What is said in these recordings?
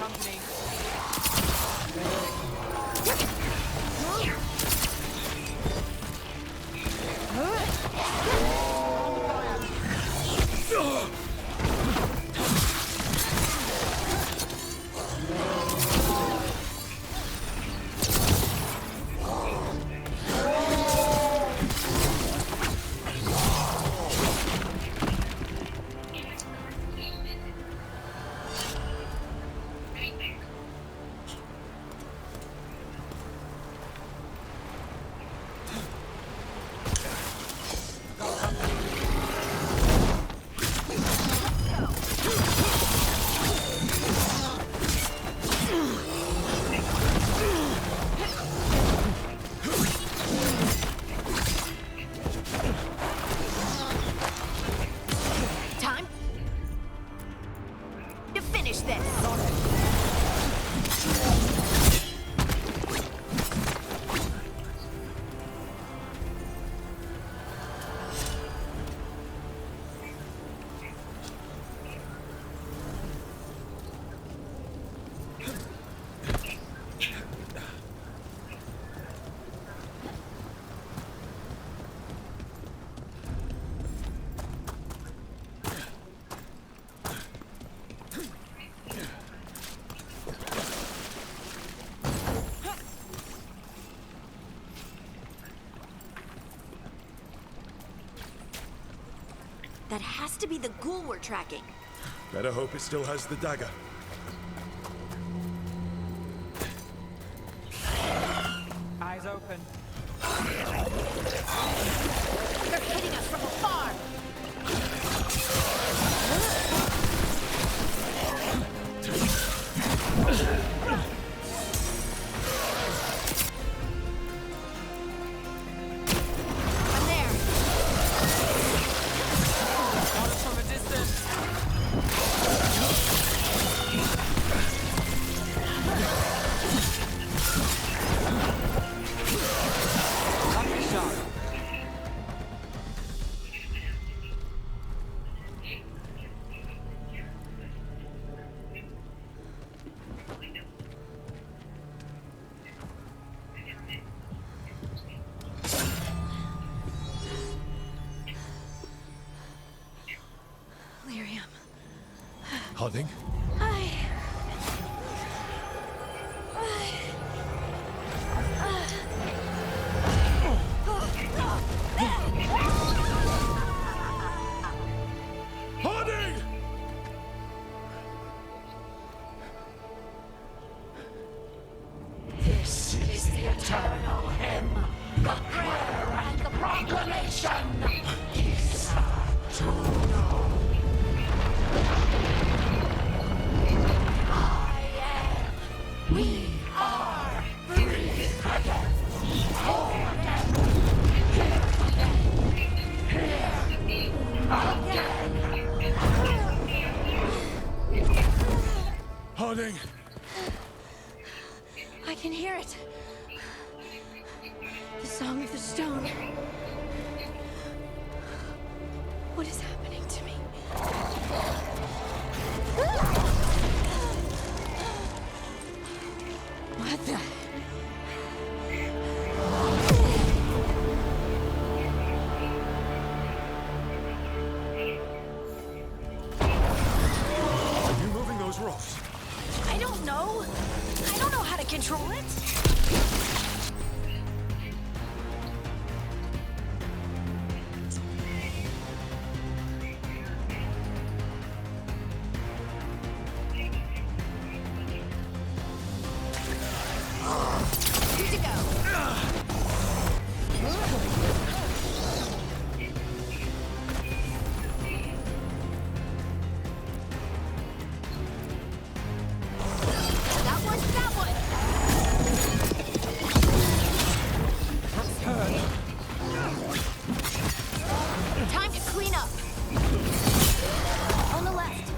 company. That has to be the ghoul we're tracking. Better hope it still has the dagger. Eyes open. They're hitting us from afar! Harding? Harding! This is the eternal hymn, the prayer and the proclamation. We are free again. Whole again. Here again. Harding! I can hear it. The Song of the Stone. What is happening to me? What the? Are you moving those rocks? I don't know. I don't know how to control it. Here to go. That one. Time to clean up. On the left.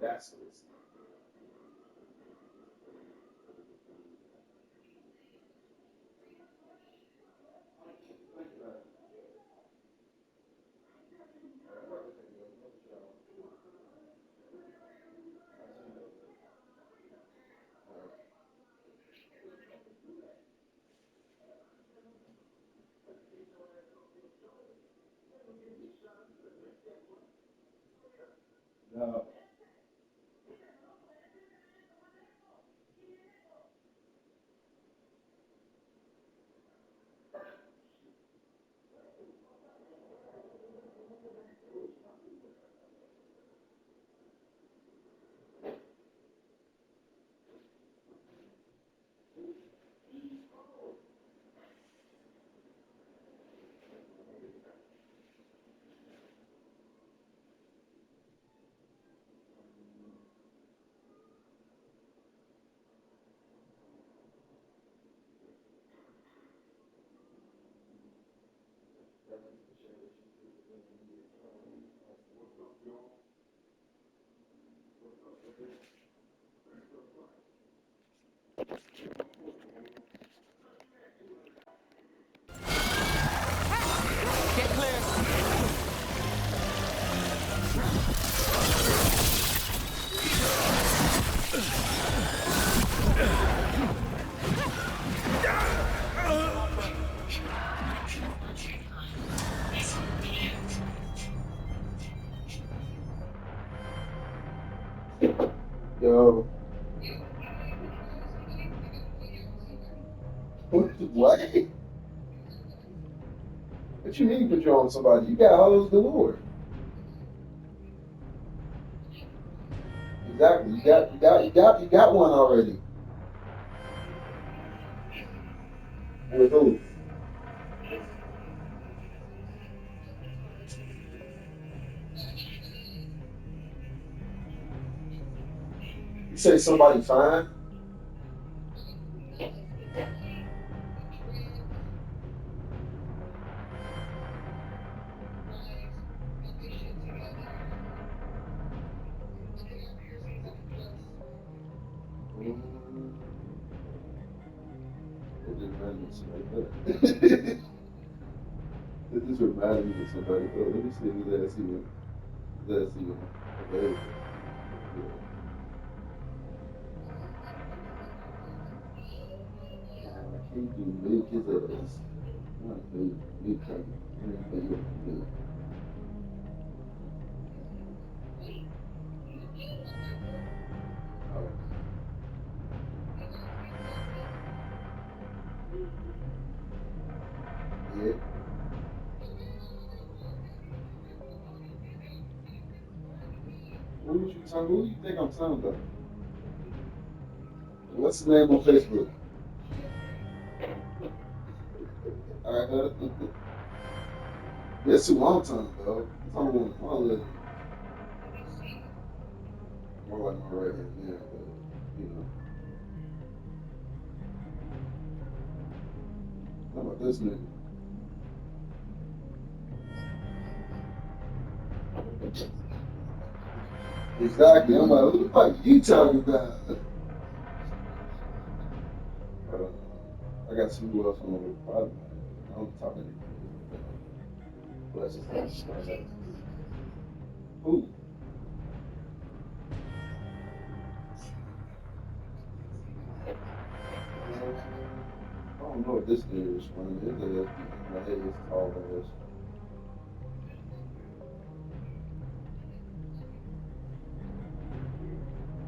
Bastards. No. Get clear. Yo. What? What you mean put you on somebody? You got hoes galore. Exactly. You got one already. With who? You say somebody fine? It just reminded me of somebody. It just reminded me of somebody. Oh, let me see who's that even. That's even available. Yeah. I can't do milk his ass. Not me trying to you. Oh, yeah. Who you think I'm talking about? What's his name on Facebook? That's too long time, though. I'm talking about my little, more like my right hand man, but you know. How about this nigga? Exactly. I'm like, who the fuck you talking about? I got some who else on the bottom. I'm talking. Bless his heart. Who? I don't know if this nigga is running. His ass, my head is tall ass.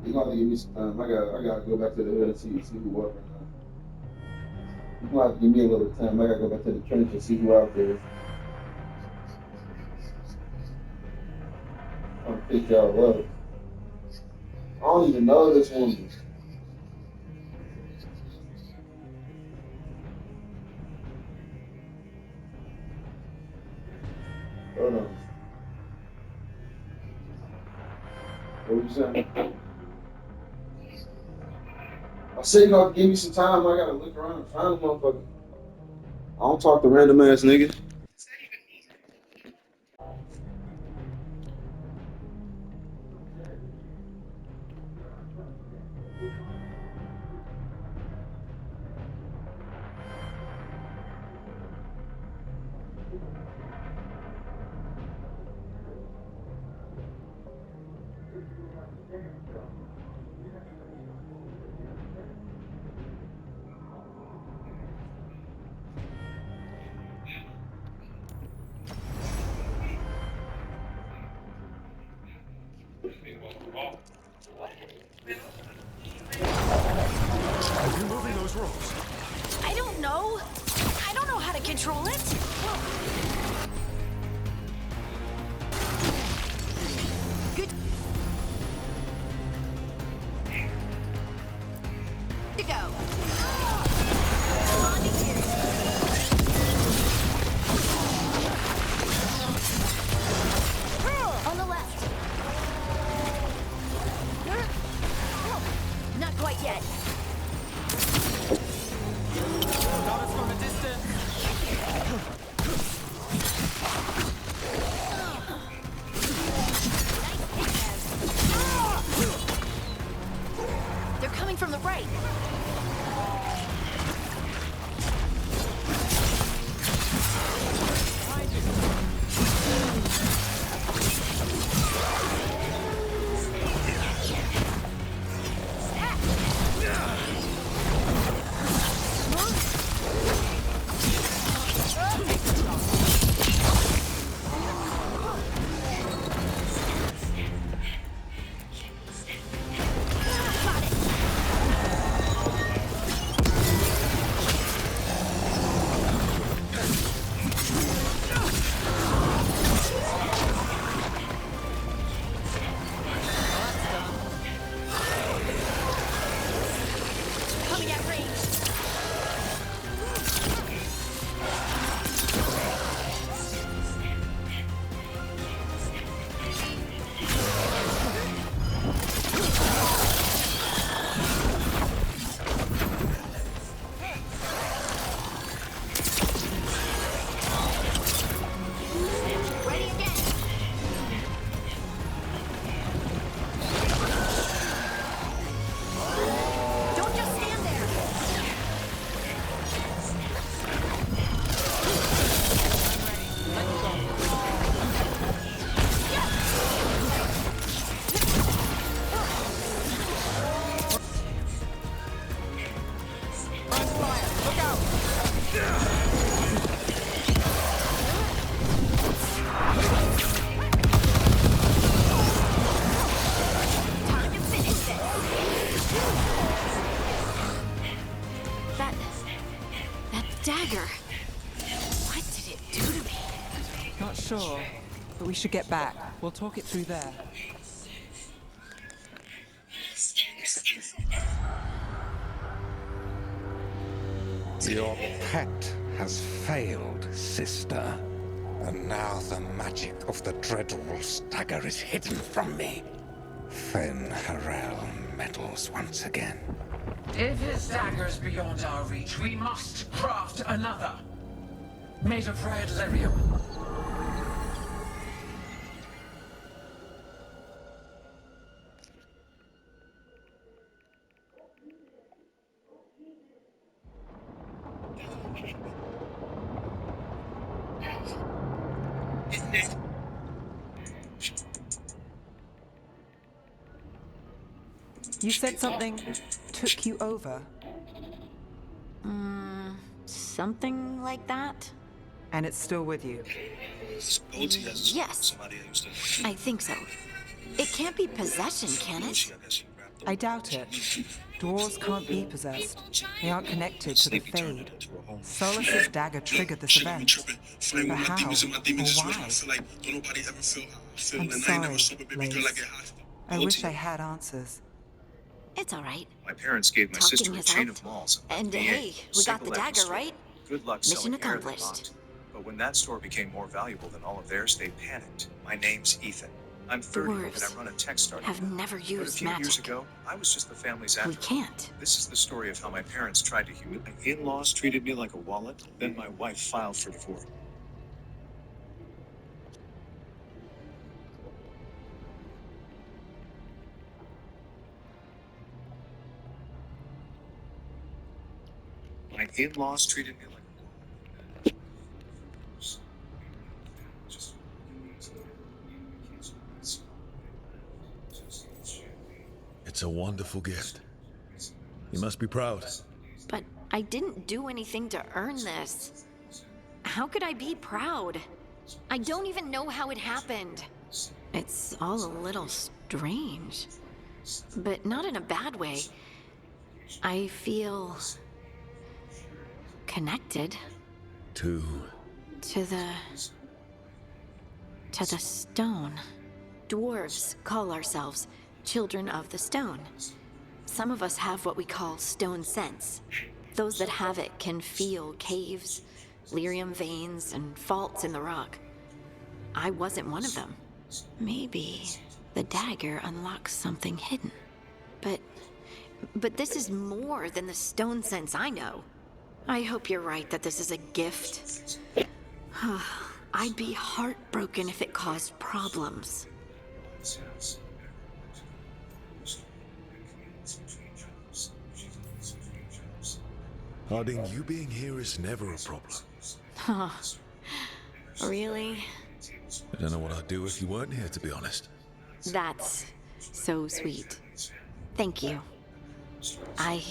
You gonna have to give me some time. I gotta go back to the hood and see who walking now. You gonna have to give me a little time. I gotta go back to the trench and see who out there. I'm trying to pick y'all up. I don't even know this woman. Hold on. What was you saying? I said you gonna have to give me some time. I gotta look around and find a motherfucker. I don't talk to random ass niggas. Are you moving those ropes? I don't know. I don't know how to control it. Good to go. On the left. Not quite yet. Got us from a distance. They're coming from the right. Coming at range. Ready again. Don't just stand there. Look out! dagger. What did it do to me? Not sure, but we should get back. We'll talk it through there. Your pet has failed, sister. And now the magic of the Dreadwolf's dagger is hidden from me. Fen Harel meddles once again. If his dagger's beyond our reach, we must craft another. Made of red lyrium. You said something took you over, Something like that? and it's still with you. Yes. I think so. It can't be possession, can it? I doubt it. Dwarves can't be possessed. They aren't connected to the Fade. Solus's dagger triggered this event. But how? Or why? I'm sorry, Lace. I wish I had answers. It's all right. My parents gave my Talking sister a has chain helped. of malls. And hey, we got the dagger, right? Good luck Mission selling air they accomplished. bought. But when that store became more valuable than all of theirs, they panicked. My name's Ethan. I'm 30 and Dwarves I run a tech startup. have never But a used few years magic. ago, I was just the family's We afterthought. can't. This is the story of how my parents tried to humiliate. My in-laws treated me like a wallet. Then my wife filed for divorce. My in-laws treated me like a wallet. It's a wonderful gift. You must be proud. But I didn't do anything to earn this. How could I be proud? I don't even know how it happened. It's all a little strange. But not in a bad way. I feel connected To to the stone. Dwarves call ourselves children of the stone. Some of us have what we call stone sense. Those that have it can feel caves, lyrium veins, and faults in the rock. I wasn't one of them. Maybe the dagger unlocks something hidden. But this is more than the stone sense I know. I hope you're right that this is a gift. I'd be heartbroken if it caused problems. Harding, you being here is never a problem. Huh. Really? I don't know what I'd do if you weren't here, to be honest. That's so sweet. Thank you. I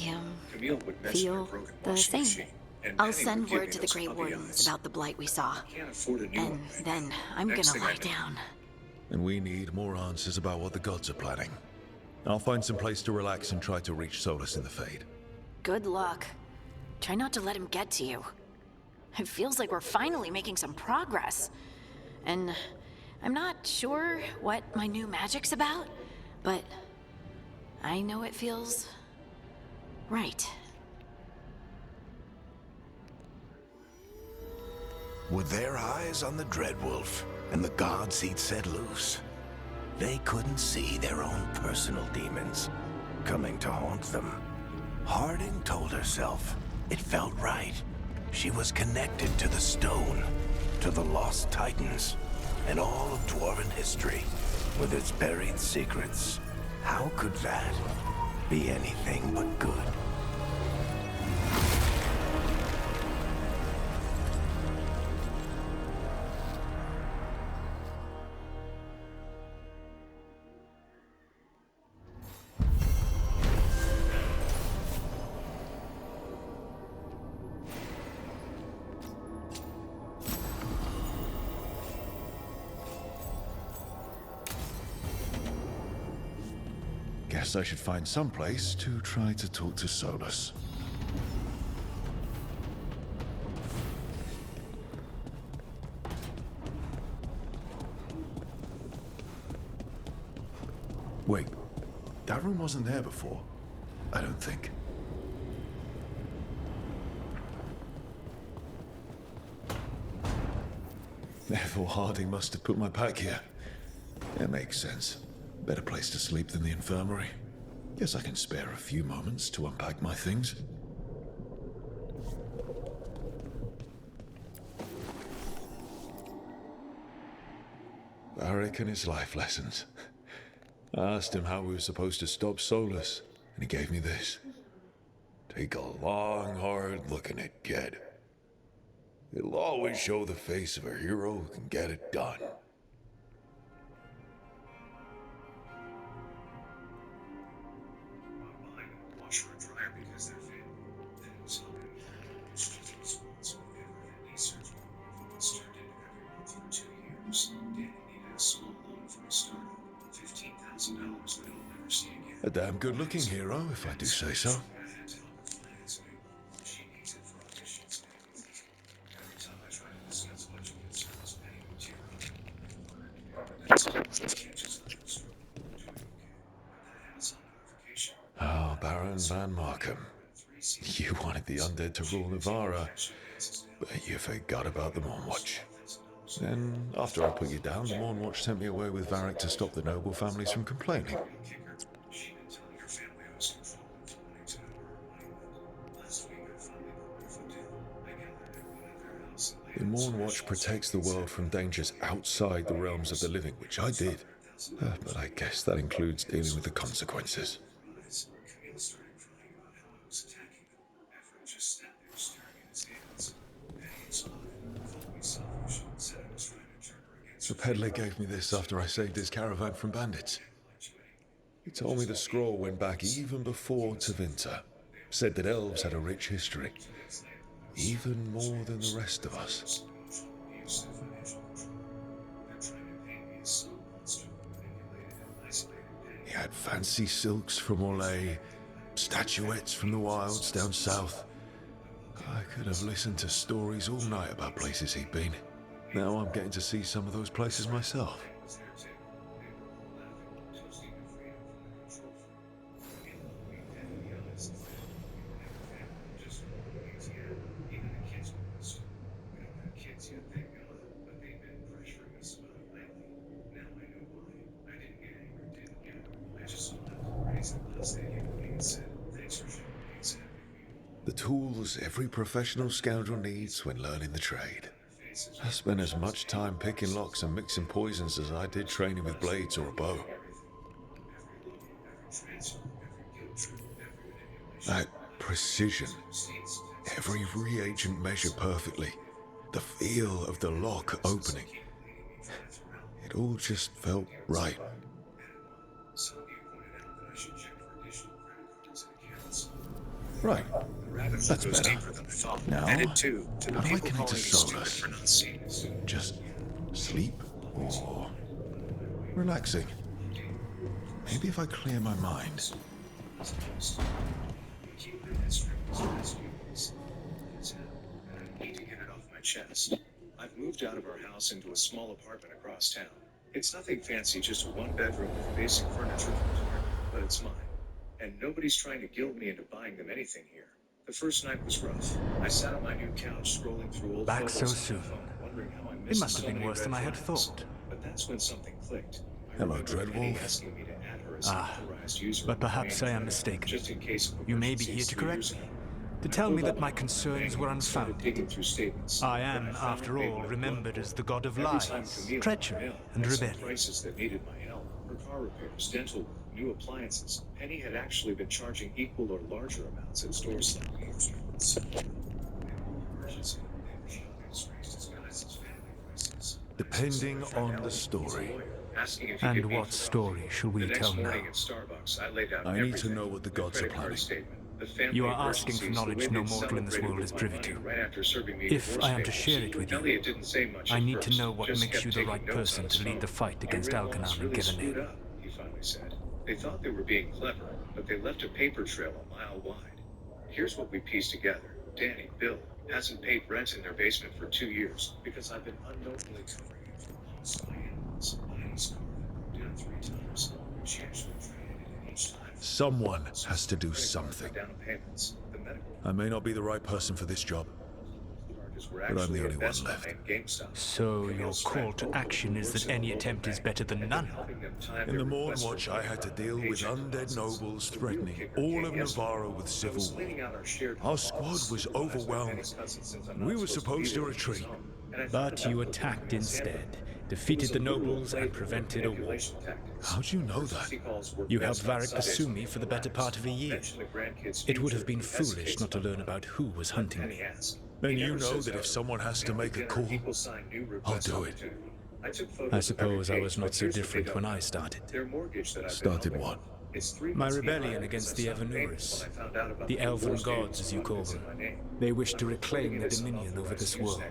Camille would mention her feel broken the washing same. machine, and I'll Penny send would give word me to the those Grey puppy Wardens eyes. about the blight we saw. Can't afford a new And one. then I'm Next gonna thing I lie know. down. And we need more answers about what the gods are planning. I'll find some place to relax and try to reach Solus in the Fade. Good luck. Try not to let him get to you. It feels like we're finally making some progress. And I'm not sure what my new magic's about, but I know it feels right. With their eyes on the Dreadwolf and the gods he'd set loose, they couldn't see their own personal demons coming to haunt them. Harding told herself it felt right. She was connected to the stone, to the lost titans, and all of dwarven history, with its buried secrets. How could that be anything but good? Guess I should find some place to try to talk to Solus. Wait, that room wasn't there before. I don't think. Therefore, Harding must have put my pack here. It makes sense. Better place to sleep than the infirmary. Guess I can spare a few moments to unpack my things. Varric and his life lessons. I asked him how we were supposed to stop Solus, and he gave me this. Take a long, hard look at it, kid. It'll always show the face of a hero who can get it done. Washer and dryer because they're faded. Then it was helping me responsible for surgery. It's turned into every month for 2 years. Danny needed a small loan for a startup. $15,000 that he'll never see again. A damn good-looking hero, if I do say so. I had to help with financing. She needs it for auditions and everything. Every time I try to discuss budget concerns, Penny would tear up. That's all. I can't just let her struggle. Doing okay. That has on notification. Oh, Baron Van Markham. You wanted the undead to rule Navara, but you forgot about the Mournwatch. Then, after I put you down, the Mournwatch sent me away with Varric to stop the noble families from complaining. The Mournwatch protects the world from dangers outside the realms of the living, which I did. But I guess that includes dealing with the consequences. The peddler gave me this after I saved his caravan from bandits. He told me the scroll went back even before Tevinter. Said that elves had a rich history, even more than the rest of us. He had fancy silks from Orlais, statuettes from the wilds down south. I could have listened to stories all night about places he'd been. Now I'm getting to see some of those places myself. The tools every professional scoundrel needs when learning the trade. I spent as much time picking locks and mixing poisons as I did training with blades or a bow. That precision, every reagent measured perfectly, the feel of the lock opening. It all just felt right. Right. That's better. Now, how do I connect to Solus? Just sleep or relaxing? Maybe if I clear my mind. I need to get it off my chest. I've moved out of our house into a small apartment across town. It's nothing fancy, just a one-bedroom with basic furniture, but it's mine. And nobody's trying to guilt me into buying them anything here. The first night was rough. I sat on my new couch scrolling through old Back photos so soon. phone, wondering how I It missed must have so been many worse red than I had flags. thought. But that's when something clicked. I Hello, remembered Penny Dreadwolf. asking me to add her as an Ah, authorized user but on the perhaps main I am thread, mistaken. just in case of You may be emergencies here to 3 correct years me, ago. to I tell me pulled that up my my concerns phone were and started unfounded. digging through statements. I When am, finally after made all, what it remembered looked as the god of Every time lies, Camille treachery, mail and had some rebellion. prices that needed my help. For car repairs, dental work, new appliances. Penny had actually been charging equal or larger amounts at stores like Veilguard. Emergency. They were shopping strange disguises, family crisis. Depending on the story. Asking if he And could meet what for story coffee. shall we The tell next morning now? at Starbucks, I laid out I need to everything. know what the My gods are credit card planning. statement, the family You are asking for emergencies, the knowledge way no they'd mortal in this celebrated world is with my privy money to. right after serving me If divorce I am to papers. share it with you, Elliot didn't say much I at need to first, know what just makes kept you the taking right notes on person his to lead phone. the fight "You against realize Alcanar and really screwed Gevenin. up," he finally said. They thought they were being clever, but they left a paper trail a mile wide. Here's what we pieced together. Danny, Bill, hasn't paid rent in their basement for 2 years because I've been unknowingly covering him for lost my in-laws. Heidi's car that broke down 3 times. Someone has to do something. I may not be the right person for this job, but I'm the only one left. So your call to action is that any attempt is better than none? In the Morn Watch, I had to deal with undead nobles threatening all of Navarro with civil war. Our squad was overwhelmed. We were supposed to retreat. But you attacked instead, defeated the nobles, and prevented a war. How'd you know that? You helped Varric pursue me for the better part of a year. It would have been foolish not to learn about who was hunting me. Then you know that if someone has to make a call, I'll do it. I suppose I was not so different when I started. Started what? My rebellion against the Evanuris, the elven gods as you call them. They wish to reclaim their dominion over this world.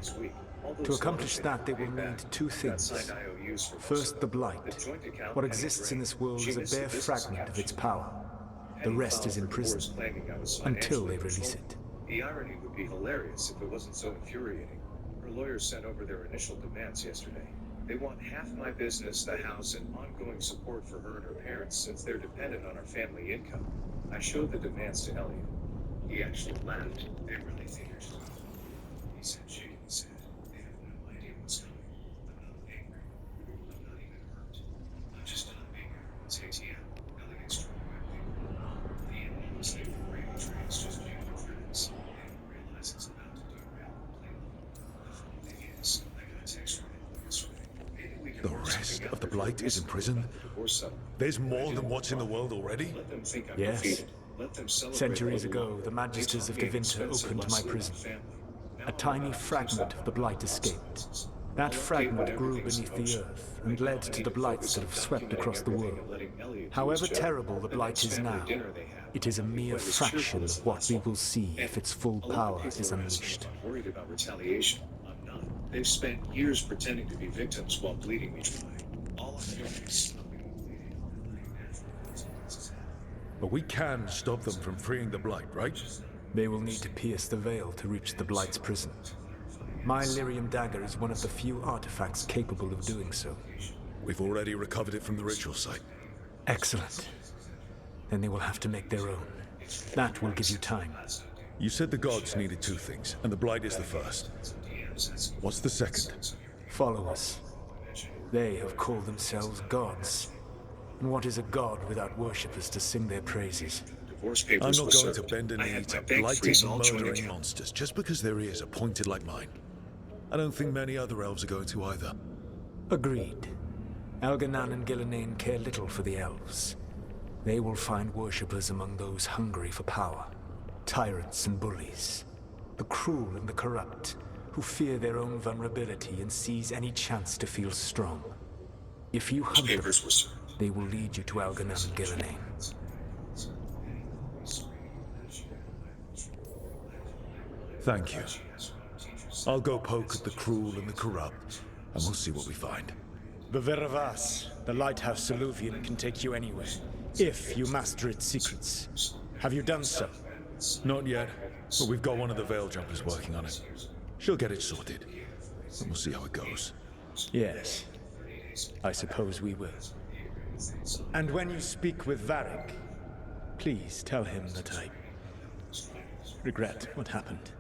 To accomplish that, they will need two things. First, the Blight. What exists in this world is a bare fragment of its power. The rest is imprisoned, until they release it. The irony would be hilarious if it wasn't so infuriating. Her lawyers sent over their initial demands yesterday. They want half my business, the house, and ongoing support for her and her parents since they're dependent on our family income. I showed the demands to Elliot. He actually laughed. They really think you're stupid. He said, shaking his head, they have no idea what's coming. I'm not angry. I'm not even hurt. I'm just not being everyone's ATM. Elegant strong people. The enemy was like the radio trains just viewing the tracks. They don't realize it's about to derail completely. The funny thing is, I got a text from it yesterday. The rest of the Blight is in prison? There's more than what's in the world already? Yes. Centuries ago, the Magisters of Tevinter opened my prison. A tiny fragment of the Blight escaped. That fragment grew beneath the earth and led to the Blights that have swept across the world. However terrible the Blight is now, it is a mere fraction of what we will see if its full power is unleashed. I'm worried about retaliation. I'm not. They've spent years pretending to be victims while bleeding me dry. All I'm doing is stopping the bleeding. But we can stop them from freeing the Blight, right? They will need to pierce the veil to reach the Blight's prison. My Lyrium dagger is one of the few artifacts capable of doing so. We've already recovered it from the ritual site. Excellent. Then they will have to make their own. That will give you time. You said the gods needed two things, and the Blight is the first. What's the second? Followers. They have called themselves gods. And what is a god without worshippers to sing their praises? I'm not going to bend a knee to blighted, murdering monsters just because their ears are pointed like mine. I don't think many other elves are going to either. Agreed. Elganan and Gillenane care little for the elves. They will find worshippers among those hungry for power. Tyrants and bullies. The cruel and the corrupt, who fear their own vulnerability and seize any chance to feel strong. If you hunt them, they will lead you to Elganan and Gillenane. Thank you. I'll go poke at the cruel and the corrupt, and we'll see what we find. The Veravas, the lighthouse Soluvian, can take you anywhere, if you master its secrets. Have you done so? Not yet, but we've got one of the Veil Jumpers working on it. She'll get it sorted, and we'll see how it goes. Yes, I suppose we will. And when you speak with Varric, please tell him that I regret what happened.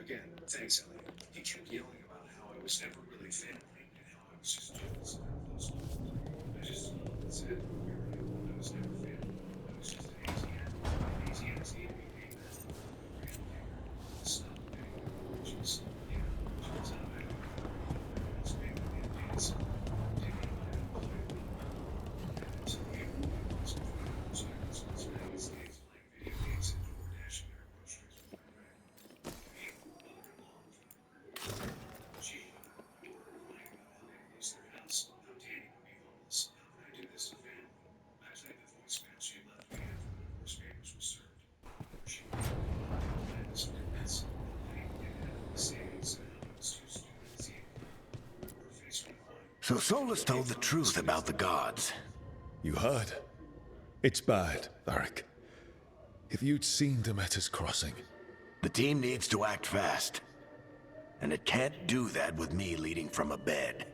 Again, thanks, Elliot. He kept yelling about how I was never really family and how I was just jealous of how close we were. I just said we were real. I was never family. I was just an ATM. An ATM's became that grandparent. Stop paying the mortgages. Yeah, turns out I don't know. I was paying the advance. Taking my employee loan. And so we were was before I was spending his days playing video games and door dashing their groceries with my friend. Me, mother-in-law, Gee, I were crying about how they lose their house, how Danny would be homeless. How could I do this to family? I played the voicemail she left me after the divorce papers were served. She planned this whole mess. I didn't get out of the savings and how I was too stupid to see it. Her face went white. So Solus told the truth about the gods. You heard? It's bad, Varric. If you'd seen Demeter's crossing. The team needs to act fast. And it can't do that with me leading from a bed.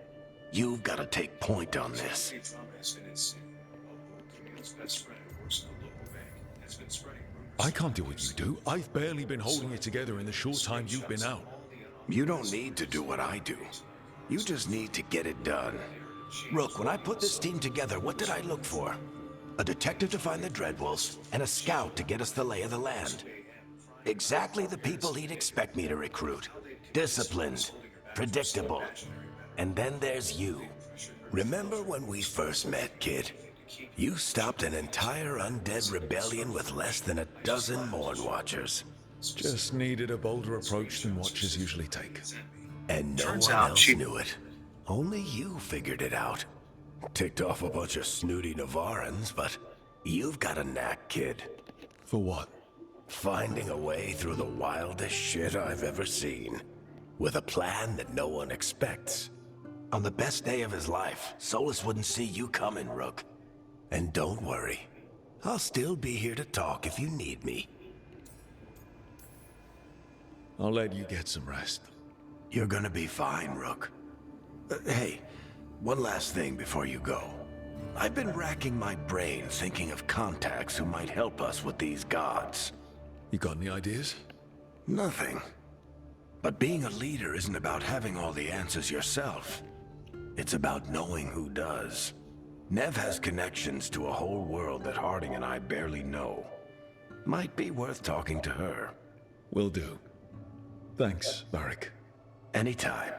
You've got to take point on this. Trauma has been insane. Camille's best friend who works in a local bank has been spreading rumors. I can't do what you do. I've barely been holding it together in the short time you've been out. You don't need to do what I do. You just need to get it done. Rook, when I put this team together, what did I look for? A detective to find the Dreadwolves, and a scout to get us the lay of the land. Exactly the people he'd expect me to recruit. Disciplined, predictable. And then there's you. Remember when we first met, kid? You stopped an entire undead rebellion with less than a dozen Morn Watchers. Just needed a bolder approach than Watchers usually take. And no Turns one out else she- knew it. Only you figured it out. Ticked off a bunch of snooty Navarans, but you've got a knack, kid. For what? Finding a way through the wildest shit I've ever seen. With a plan that no one expects. On the best day of his life, Solus wouldn't see you coming, Rook. And don't worry. I'll still be here to talk if you need me. I'll let you get some rest. You're gonna be fine, Rook. Hey, one last thing before you go. I've been racking my brain thinking of contacts who might help us with these gods. You got any ideas? Nothing. But being a leader isn't about having all the answers yourself. It's about knowing who does. Nev has connections to a whole world that Harding and I barely know. Might be worth talking to her. Will do. Thanks, Varric. Anytime.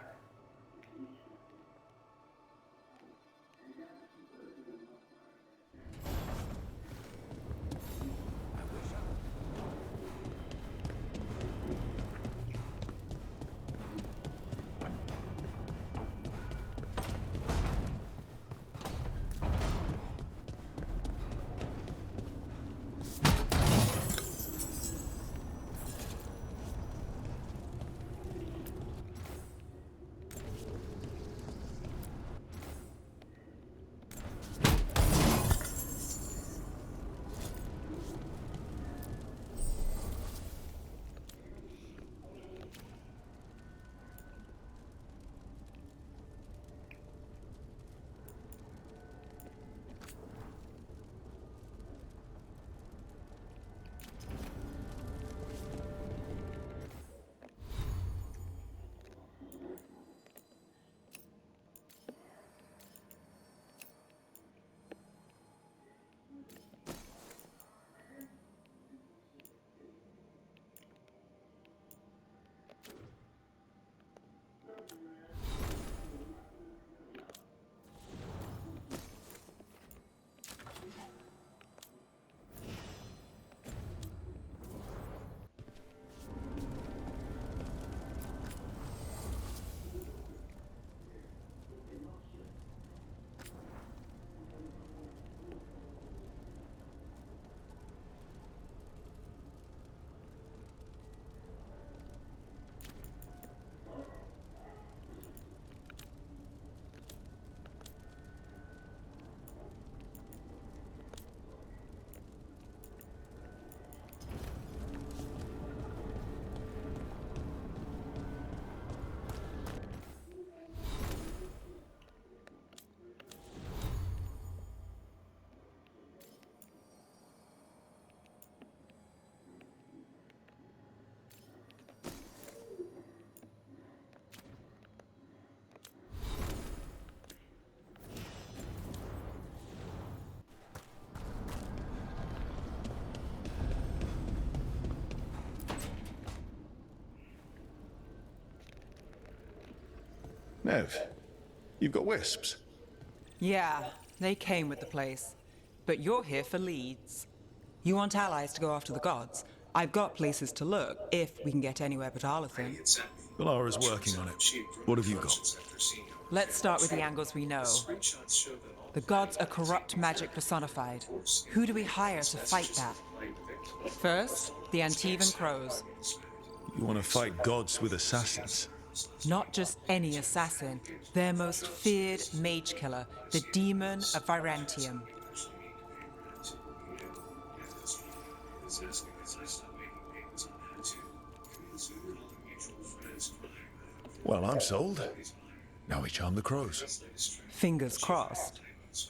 Nev, you've got wisps. Yeah, they came with the place. But you're here for leads. You want allies to go after the gods? I've got places to look, if we can get anywhere but Arlethan. Valara's working on it. What have you got? Let's start with the angles we know. The gods are corrupt magic personified. Who do we hire to fight that? First, the Antivan crows. You want to fight gods with assassins? Not just any assassin, their most feared mage killer, the demon of Virantium. Well, I'm sold. Now we charm the crows. Fingers crossed.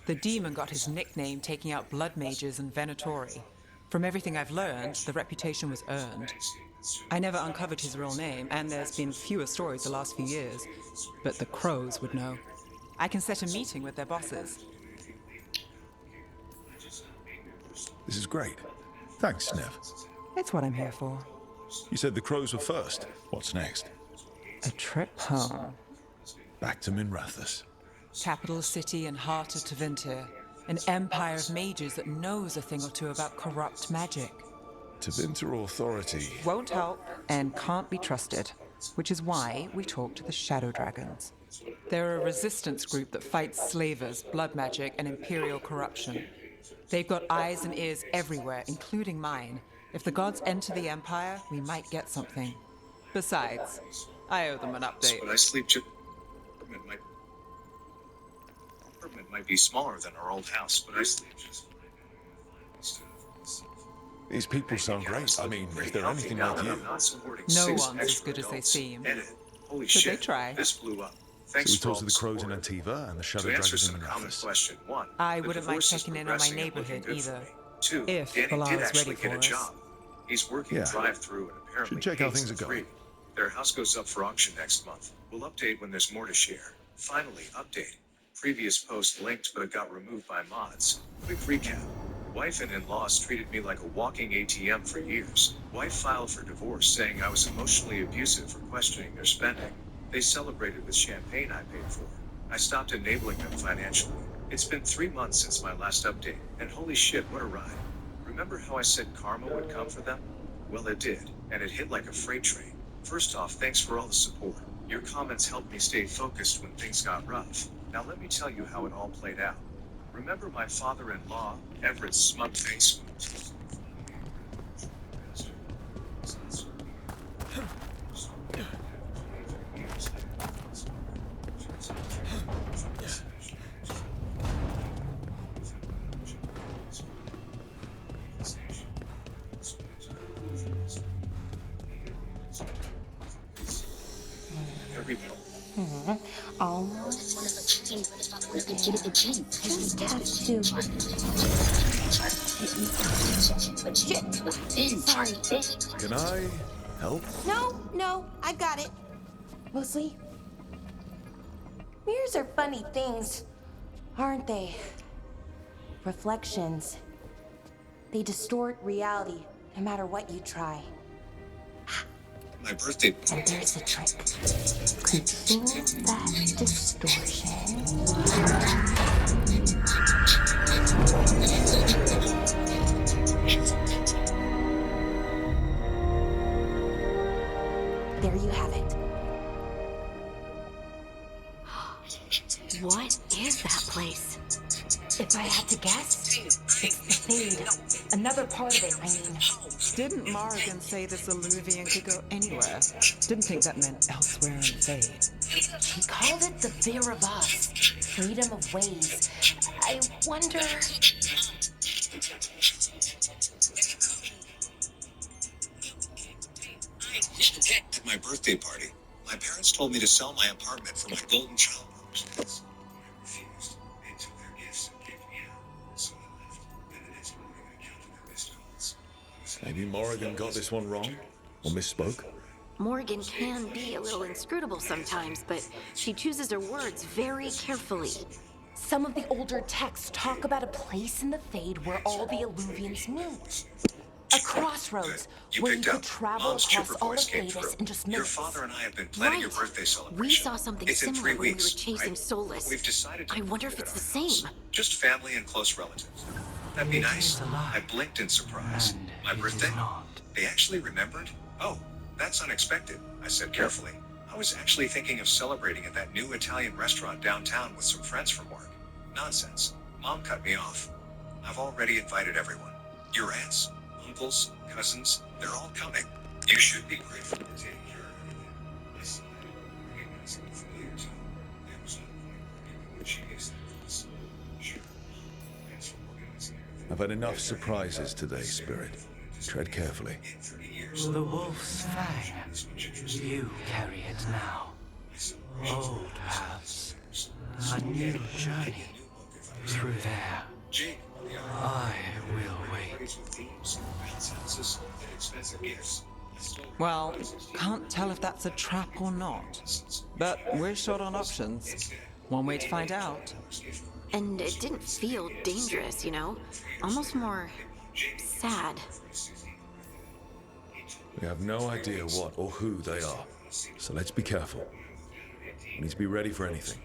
The demon got his nickname taking out blood mages and Venatori. From everything I've learned, the reputation was earned. I never uncovered his real name, and there's been fewer stories the last few years, but the crows would know. I can set a meeting with their bosses. This is great. Thanks, Nev. It's what I'm here for. You said the crows were first. What's next? A trip home. Back to Minrathous. Capital city and heart of Tevinter. An empire of mages that knows a thing or two about corrupt magic. Tevinter authority. Won't help and can't be trusted, which is why we talk to the Shadow Dragons. They're a resistance group that fights slavers, blood magic, and imperial corruption. They've got eyes and ears everywhere, including mine. If the gods enter the Empire, we might get something. Besides, I owe them an update. But I sleep just... Apartment might be smaller than our old house, but I sleep just... These people sound great. I mean, if they're anything like you. No one's as good as they seem. Holy But shit, they try. This blew up. So Thanks we for talk all to the the crows in support. Antiva and the Shadow To answer Dragons in some common Minrathous. question, one, I the wouldn't mind divorce is checking in on my progressing and neighborhood looking good either. for me. Two, If Danny Valara's did actually ready get a for us. job. He's working Yeah. drive-through and apparently Should check how pays things are for free. going. Their house goes up for auction next month. We'll update when there's more to share. Finally, update. Previous post linked but it got removed by mods. Quick recap. Wife and in-laws treated me like a walking ATM for years. Wife filed for divorce saying I was emotionally abusive for questioning their spending. They celebrated with champagne I paid for. I stopped enabling them financially. It's been 3 months since my last update, and holy shit, what a ride. Remember how I said karma would come for them? Well, it did, and it hit like a freight train. First off, thanks for all the support. Your comments helped me stay focused when things got rough. Now let me tell you how it all played out. Remember my father-in-law, Everett's smug face? Almost. Just have to. Sorry. Can I help? No, I got it. Mostly. Mirrors are funny things, aren't they? Reflections. They distort reality, no matter what you try. My birthday. And there's a trick. Conceal that distortion. There you have it. What is that place? If I had to guess, it's the Fade. Another part of it, I mean. Didn't Morrigan say this Illuvian could go anywhere? Didn't think that meant elsewhere in the Fade. He called it the fear of us. Freedom of ways. I wonder... At my birthday party, my parents told me to sell my apartment for my golden child rose. I refused. They took their gifts and kicked me out. So I left. And the next morning I counted their missed calls. Maybe Morrigan got this one wrong? Or misspoke? Morgan can be a little inscrutable sometimes, but she chooses her words very carefully. Some of the older texts talk about a place in the Fade where all the Illuvians meet. A crossroads You where you picked could up. travel Mom's across chipper all voice of came Davis through. in just Your minutes. father and I have been planning your birthday celebration. We saw something It's in similar 3 when we were weeks, chasing right? Solus. We've decided to I wonder leave if it it's at the our house. same. Just family and close relatives. That'd be It nice. is alive. I blinked in surprise. And My it is birthday? not. They actually remembered? Oh, that's unexpected, I said carefully. I was actually thinking of celebrating at that new Italian restaurant downtown with some friends from work. Nonsense. Mom cut me off. I've already invited everyone. Your aunts, uncles, cousins, they're all coming. You should be grateful for taking care of everything. I sighed, recognizing the familiar tone. There was no point arguing when she gave that voice. Sure, Mom, thanks for organizing everything. I've had enough surprises today, Spirit. Tread carefully. The wolf's fang. You carry it now. Old paths. A new journey. Through there. I will wait. Well, can't tell if that's a trap or not. But we're short on options. One way to find out. And it didn't feel dangerous, you know? Almost more sad. We have no idea what or who they are, so let's be careful. We need to be ready for anything.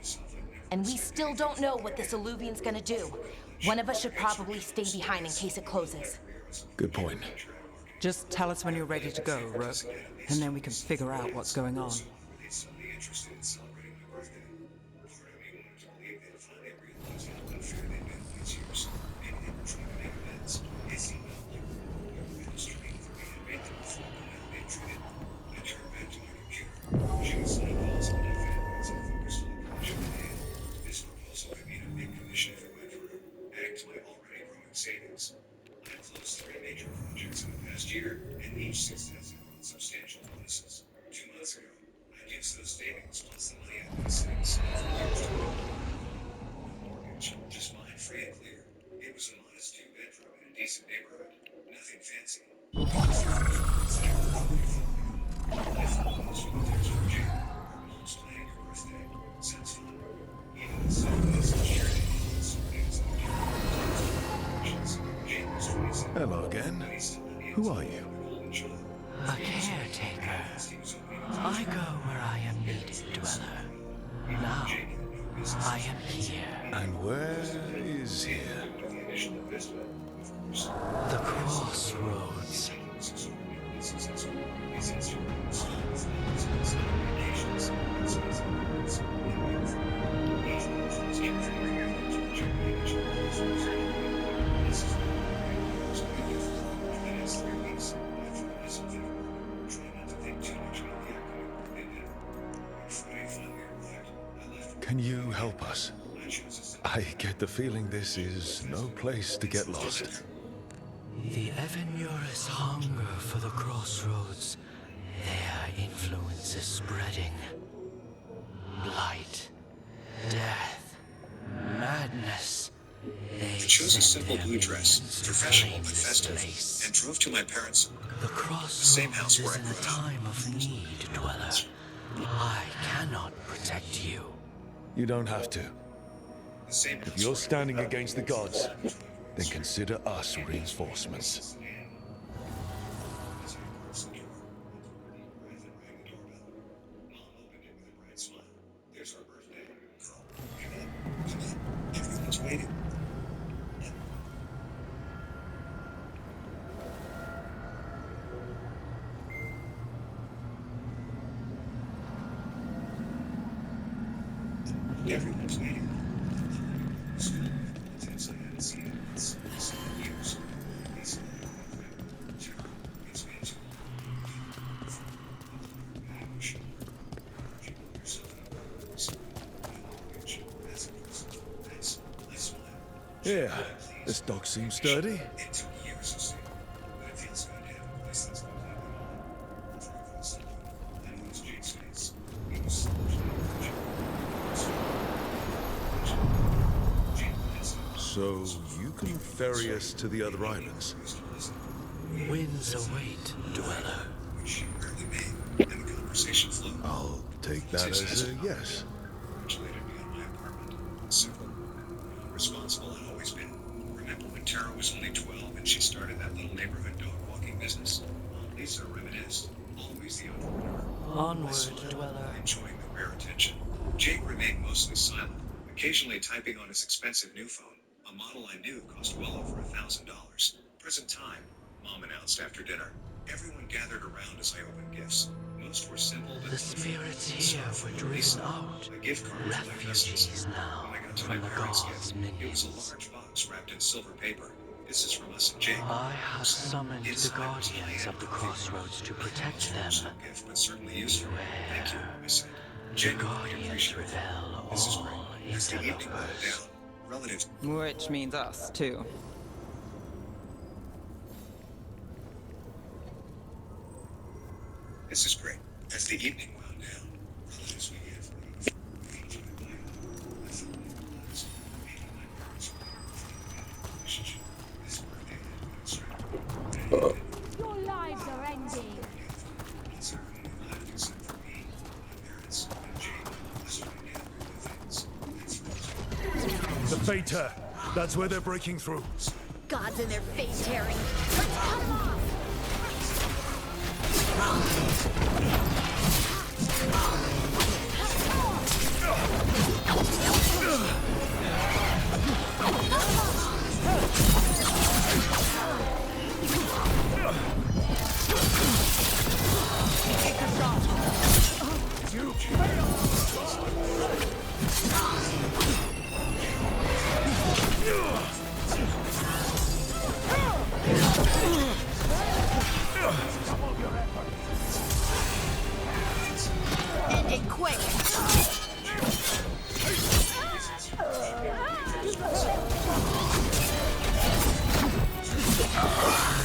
And we still don't know what this alluvian's gonna do. One of us should probably stay behind in case it closes. Good point. Just tell us when you're ready to go, Rook, and then we can figure out what's going on. Savings. I've closed 3 major projects in the past year, and each has substantial bonuses. 2 months ago, I used those savings plus the money I've been setting aside for years to pay the mortgage. Just mine, free and clear. It was a modest 2-bedroom in a decent neighborhood. Nothing fancy. I thought this was there's for Jim. Her mom's planning your birthday. Sounds fun. Even the sun is charity. Hello again. Who are you? A caretaker. I go where I am needed, Dweller. Now, I am here. And where is here? The crossroads. Can you help us? I get the feeling this is no place to get lost. The Evenurus hunger for the crossroads. Their influence is spreading. Blight, death, madness. I chose a simple blue dress, professional but festive, and drove to my parents' The crossroads same house where I is in a grew up. time of need, Dweller. I cannot protect you. You don't have to. The same If house you're where standing against the gods, then consider us reinforcements. There's our birthday. Come in. Everyone's waiting. Everyone's waiting. Since I hadn't seen it in 7 years. He's terror gets me into Yeah, this dog seems sturdy. It took years to see, but it feels good to have a place that's completely mine. Before I fell asleep, I noticed Jake's face. He was So you can ferry us to the other islands? Winds await, Dweller. which she rarely made, and the conversation flowed. I'll take that as a yes. Congratulated me on my apartment. Simple. Responsible I'd always been. Remember when Tara was only 12 and she started that little neighborhood dog walking Lisa reminisced, always the entrepreneur. Onward, dweller. Enjoying the rare attention. Jake remained mostly silent, occasionally typing on his expensive new phone, a model I knew cost well over $1,000. Present time, Mom announced after dinner. Everyone gathered around as I opened gifts. Most were simple but The spirits here were driven out. a gift card for my Refugees cousins. now When I got to from my the parents' gods' gift, it was a minions. large box wrapped in silver paper. This is from us and Jake. I have summoned the guardians of the crossroads to protect them. Gift, but certainly useful. Thank you, I said. The Genuinely guardians appreciate it. revel This is all great. As the evening wound interlopers. down, relatives. Which means us, too. This is great. As the evening wound down, relatives began for Your lives are ending. The Beta. That's where they're breaking through. Gods and their face tearing. Let's cut them off. End it quick.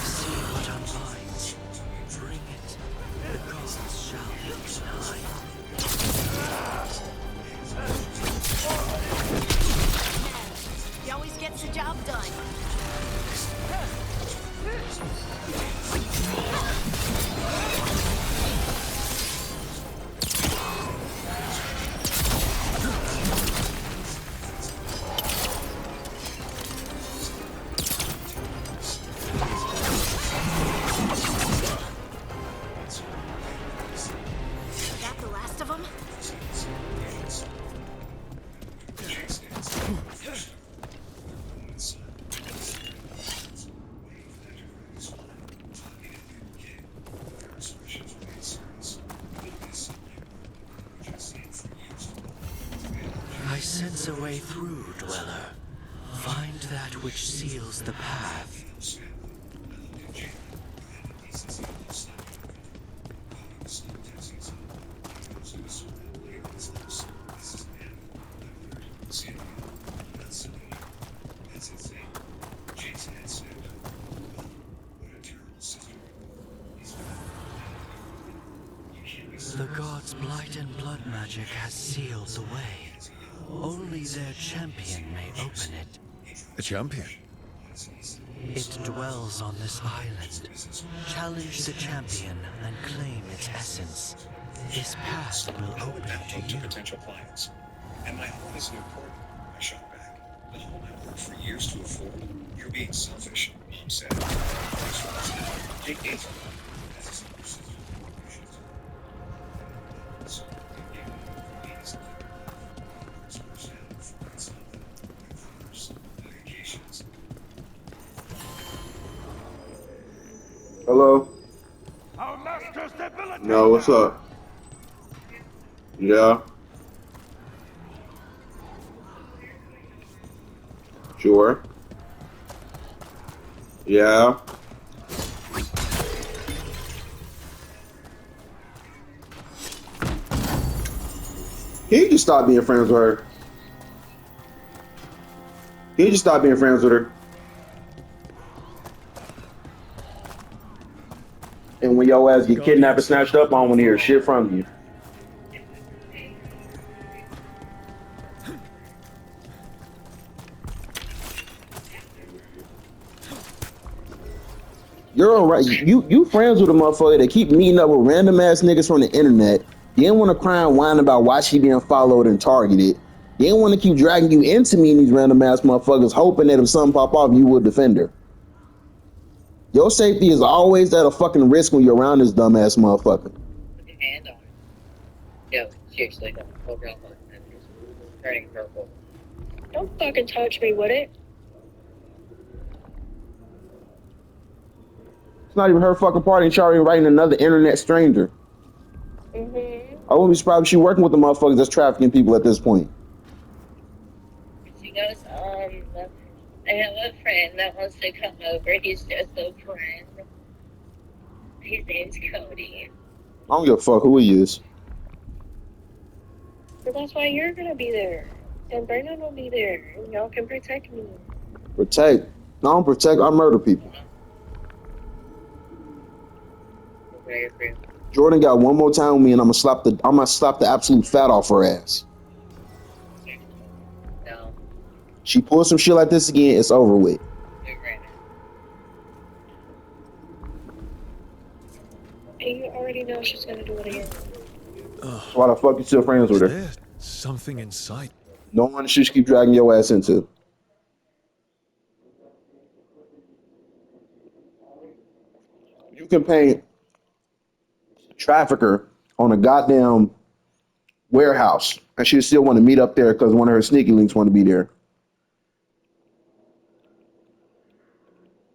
See what unbinds. Bring it. The gods shall be denied. He always gets the job done. That the last of them? I sense a way through, dweller. Find that which seals the path. The gods' blight and blood magic has sealed the way. Only their champion may open it. A champion? It dwells on this island. Challenge the champion and claim its essence. This path will open to you. Potential clients. And my home isn't important, I shot back. The home I worked for years to afford. You're being selfish, Mom said. Jake needs it. Hello? Our master's debilitated. No, what's up? Yeah? Sure. Yeah? Can you just stop being friends with her? Can you just stop being friends with her? And when your ass get kidnapped and snatched up, I don't want to hear shit from you. You're alright. You friends with a motherfucker that keep meeting up with random ass niggas from the internet. You ain't want to cry and whine about why she being followed and targeted. You ain't want to keep dragging you into meeting these random ass motherfuckers, hoping that if something pop off, you would defend her. Your safety is always at a fucking risk when you're around this dumbass motherfucker. Put your hand on it. No, seriously, don't. Hold your elbow. It's turning purple. Don't fucking touch me with it. It's not even her fucking party, and she already writing another internet stranger. Mm-hmm. I wouldn't be surprised if she working with the motherfuckers that's trafficking people at this point. She goes, I have a friend that wants to come over. He's just a friend. His name's Cody. I don't give a fuck who he is. But that's why you're gonna be there. And Brandon will be there. And y'all can protect me. Protect. No, I don't protect. I murder people. Jordan got one more time with me, and I'm gonna slap the absolute fat off her ass. No. She pulls some shit like this again, it's over with. And you already know she's gonna do it again. Why the fuck you still friends with her? There's something in sight. No one should keep dragging your ass into. You can paint trafficker on a goddamn warehouse, and she still want to meet up there because one of her sneaky links want to be there.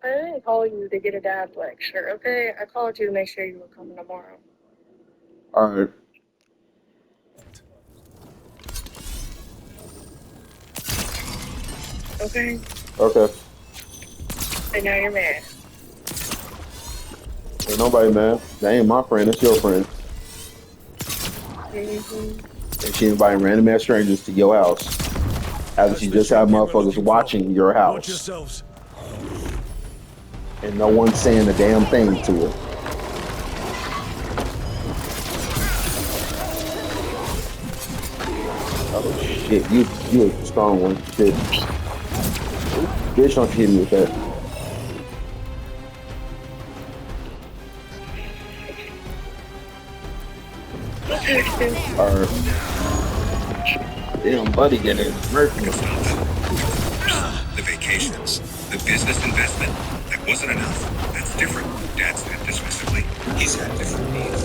I didn't call you to get a dad lecture, okay? I called you to make sure you were coming tomorrow. All right. Okay? Okay. And now you're mad. Ain't nobody mad. That ain't my friend. That's your friend. Mm-hmm. And she inviting random ass strangers to your house after she just had motherfuckers watching your house. And no one's saying a damn thing to her. Oh shit, you a strong one. Shit. Bitch, don't hit me with that. Alright. Damn, buddy, get it. Mercury. The vacations, the business investment, that wasn't enough. That's different. Dad said dismissively. He's had different needs.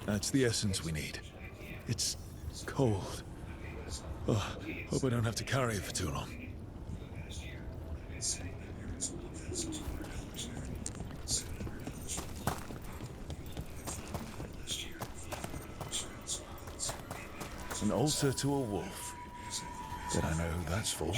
That's the essence we need. It's cold. Oh, hope I don't have to carry it for too long. An altar to a wolf. Bet I know who that's for.